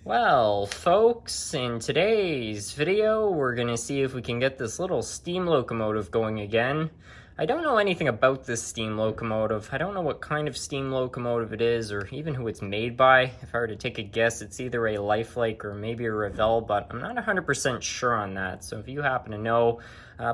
Well, folks, in today's video, we're gonna see if we can get this little steam locomotive going again. I don't know anything about this steam locomotive. I don't know what kind of steam locomotive it is, or even who it's made by. If I were to take a guess, it's either a Lifelike or maybe a Revell, but I'm not 100% sure on that. So if you happen to know,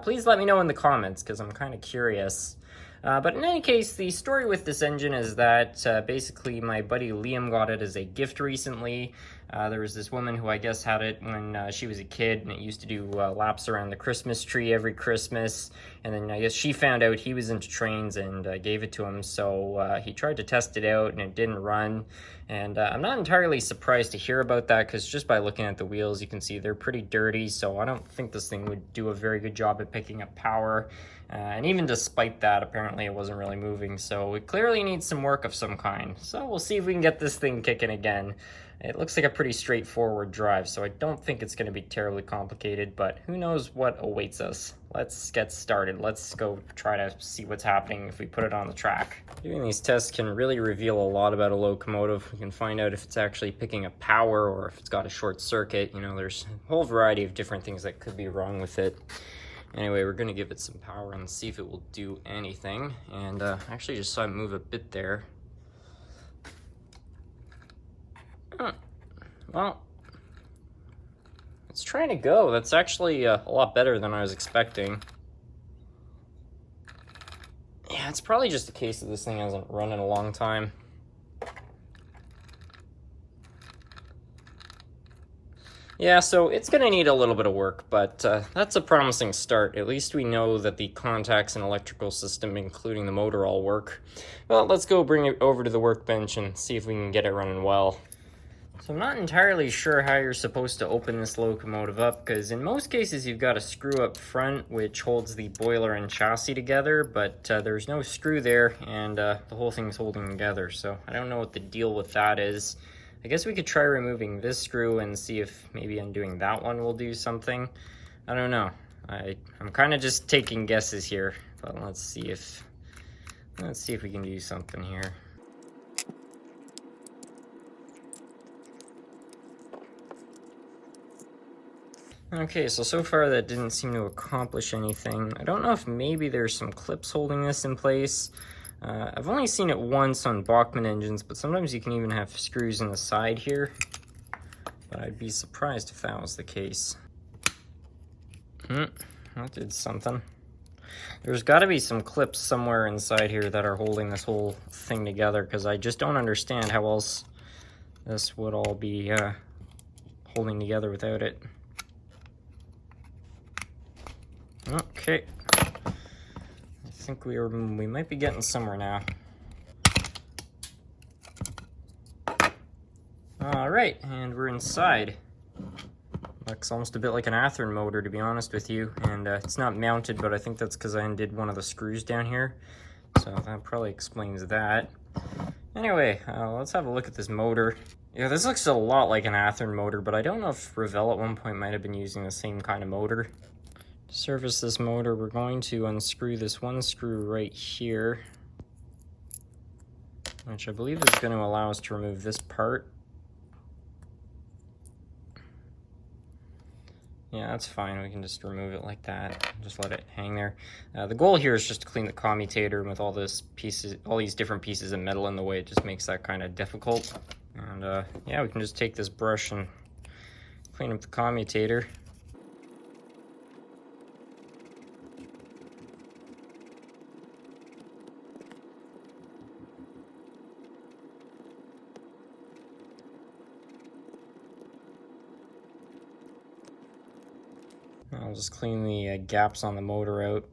please let me know in the comments, because I'm kind of curious. But in any case, the story with this engine is that basically my buddy Liam got it as a gift recently. There was this woman who I guess had it when she was a kid, and it used to do laps around the Christmas tree every Christmas. And then I guess she found out he was into trains and gave it to him. So he tried to test it out and it didn't run. And I'm not entirely surprised to hear about that, because just by looking at the wheels, you can see they're pretty dirty. So I don't think this thing would do a very good job at picking up power. And even despite that, apparently it wasn't really moving. So it clearly needs some work of some kind. So we'll see if we can get this thing kicking again. It looks like a pretty straightforward drive, so I don't think it's going to be terribly complicated, but who knows what awaits us. Let's get started. Let's go try to see what's happening if we put it on the track. Doing these tests can really reveal a lot about a locomotive. We can find out if it's actually picking up power or if it's got a short circuit. You know, there's a whole variety of different things that could be wrong with it. Anyway, we're going to give it some power and see if it will do anything. And I actually just saw it move a bit there. Well, it's trying to go. That's actually a lot better than I was expecting. Yeah, it's probably just a case that this thing hasn't run in a long time. Yeah, so it's going to need a little bit of work, but that's a promising start. At least we know that the contacts and electrical system, including the motor, all work. Well, let's go bring it over to the workbench and see if we can get it running well. So I'm not entirely sure how you're supposed to open this locomotive up, because in most cases you've got a screw up front which holds the boiler and chassis together, but there's no screw there, and the whole thing's holding together. So I don't know what the deal with that is. I guess we could try removing this screw and see if maybe undoing that one will do something. I don't know. I'm kind of just taking guesses here, but let's see if we can do something here. Okay, so far that didn't seem to accomplish anything. I don't know if maybe there's some clips holding this in place. I've only seen it once on Bachmann engines, but sometimes you can even have screws in the side here. But I'd be surprised if that was the case. That did something. There's got to be some clips somewhere inside here that are holding this whole thing together, because I just don't understand how else this would all be holding together without it. Okay, I think we might be getting somewhere now. All right, and we're inside. Looks almost a bit like an Athearn motor, to be honest with you, and it's not mounted, but I think that's because I undid one of the screws down here, so that probably explains that. Anyway, let's have a look at this motor. Yeah, this looks a lot like an Athearn motor, but I don't know if Revell at one point might have been using the same kind of motor. To service this motor, we're going to unscrew this one screw right here, which I believe is going to allow us to remove this part. Yeah, that's fine. We can just remove it like that. Just let it hang there. The goal here is just to clean the commutator, and with all these different pieces of metal in the way, it just makes that kind of difficult. And yeah, we can just take this brush and clean up the commutator. I'll just clean the gaps on the motor out.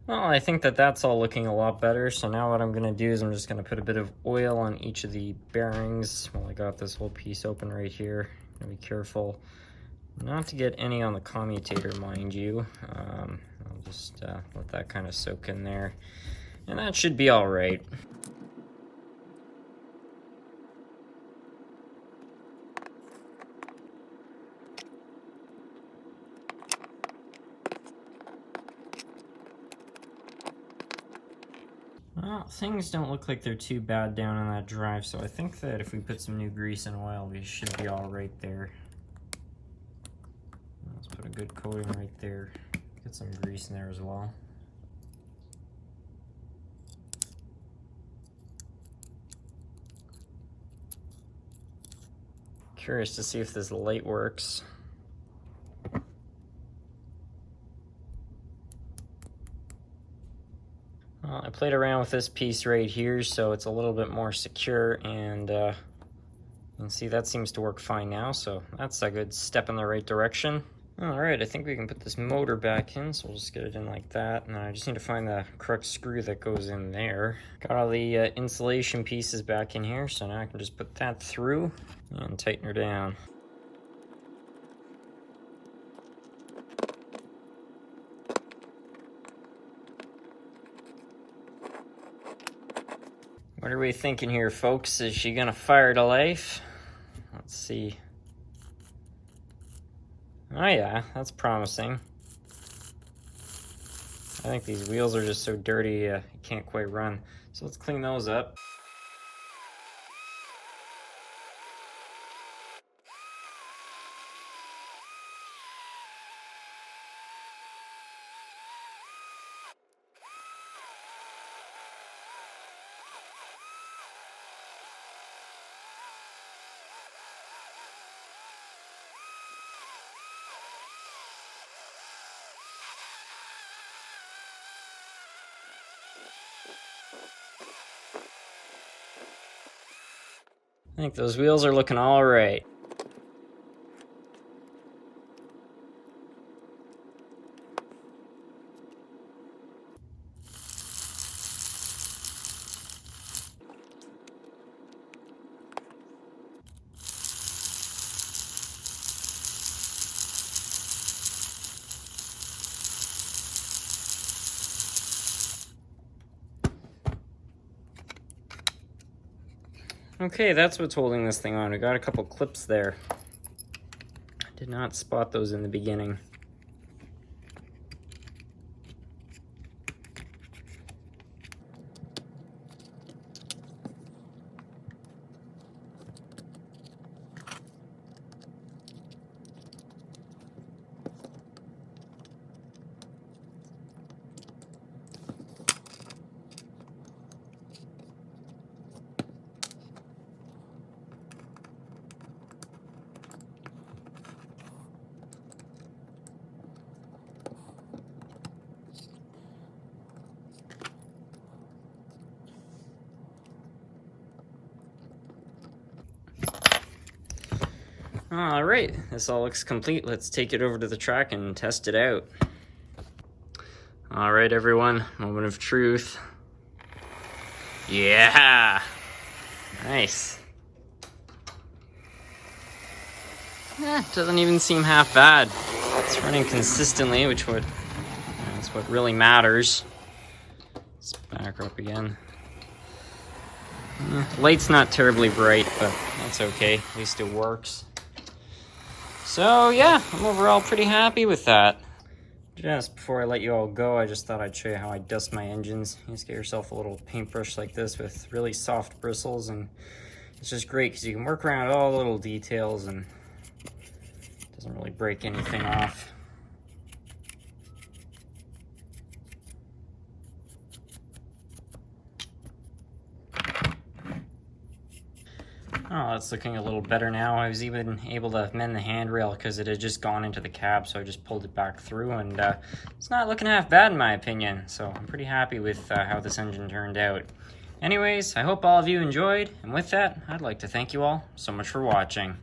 Well, I think that that's all looking a lot better. So now what I'm going to do is I'm just going to put a bit of oil on each of the bearings. Well, I got this whole piece open right here. Be careful not to get any on the commutator, mind you. I'll just let that kind of soak in there. And that should be all right. Well, things don't look like they're too bad down on that drive, so I think that if we put some new grease and oil, we should be all right there. Let's put a good coating right there. Get some grease in there as well. Curious to see if this light works. Well, I played around with this piece right here, so it's a little bit more secure, and you can see that seems to work fine now, so that's a good step in the right direction. Alright, I think we can put this motor back in, so we'll just get it in like that, and I just need to find the correct screw that goes in there. Got all the insulation pieces back in here, so now I can just put that through and tighten her down. What are we thinking here, folks? Is she gonna fire to life? Let's see. Oh yeah, that's promising. I think these wheels are just so dirty, you can't quite run. So let's clean those up. I think those wheels are looking all right. Okay, that's what's holding this thing on. We got a couple clips there. Did not spot those in the beginning. All right, this all looks complete. Let's take it over to the track and test it out. All right, everyone, moment of truth. Yeah, nice. Doesn't even seem half bad. It's running consistently, that's what really matters. Let's back her up again. Light's not terribly bright, but that's okay. At least it works. So yeah, I'm overall pretty happy with that. Just before I let you all go, I just thought I'd show you how I dust my engines. You just get yourself a little paintbrush like this with really soft bristles, and it's just great because you can work around all the little details and it doesn't really break anything off. Oh, that's looking a little better now. I was even able to mend the handrail because it had just gone into the cab, so I just pulled it back through, and it's not looking half bad in my opinion. So I'm pretty happy with how this engine turned out. Anyways, I hope all of you enjoyed, and with that, I'd like to thank you all so much for watching.